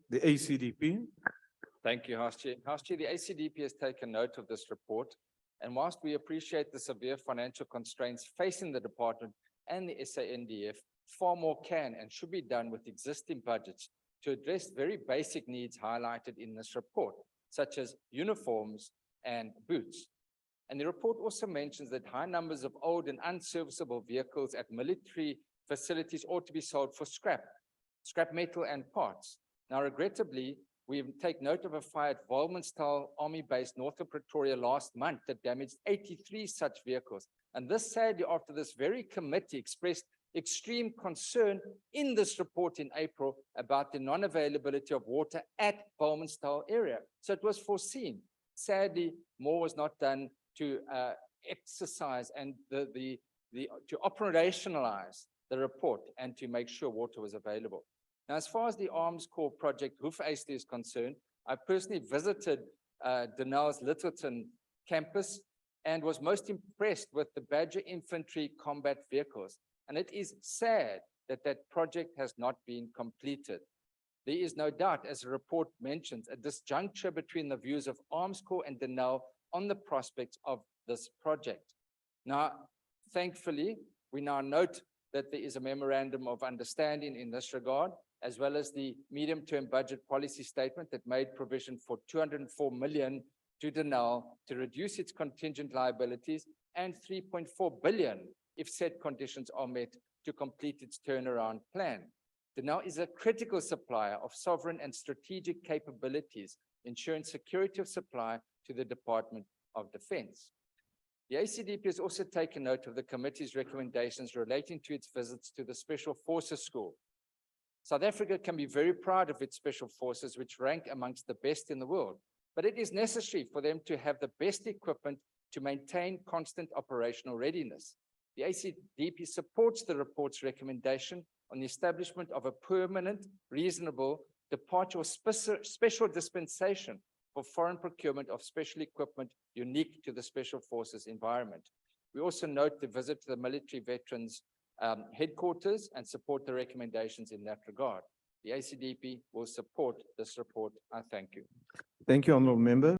The ACDP. Thank you, House Chair. House Chair, the ACDP has taken note of this report, and whilst we appreciate the severe financial constraints facing the department and the SANDF, far more can and should be done with existing budgets to address very basic needs highlighted in this report, such as uniforms and boots. And the report also mentions that high numbers of old and unserviceable vehicles at military facilities ought to be sold for scrap metal and parts. Now, regrettably, we take note of a fire at Volmanstal Army Base north of Pretoria last month that damaged 83 such vehicles. And this sadly, after this very committee expressed extreme concern in this report in April about the non-availability of water at Volmanstal area. So it was foreseen. Sadly, more was not done to exercise and to operationalize the report and to make sure water was available. Now, as far as the Armscor project Hoefeiste is concerned, I personally visited Denel's Lyttelton campus and was most impressed with the Badger infantry combat vehicles. And it is sad that that project has not been completed. There is no doubt, as the report mentions, a disjuncture between the views of Armscor and Denel on the prospects of this project. Now, thankfully, we now note that there is a memorandum of understanding in this regard, as well as the medium-term budget policy statement that made provision for 204 million to Denel to reduce its contingent liabilities and 3.4 billion if set conditions are met to complete its turnaround plan. Denel is a critical supplier of sovereign and strategic capabilities, ensuring security of supply to the Department of Defense. The ACDP has also taken note of the committee's recommendations relating to its visits to the Special Forces School. South Africa can be very proud of its special forces, which rank amongst the best in the world, but it is necessary for them to have the best equipment to maintain constant operational readiness. The ACDP supports the report's recommendation on the establishment of a permanent, reasonable departure or special dispensation for foreign procurement of special equipment unique to the Special Forces environment. We also note the visit to the military veterans headquarters and support the recommendations in that regard. The ACDP will support this report. I thank you. Thank you, Honourable Member.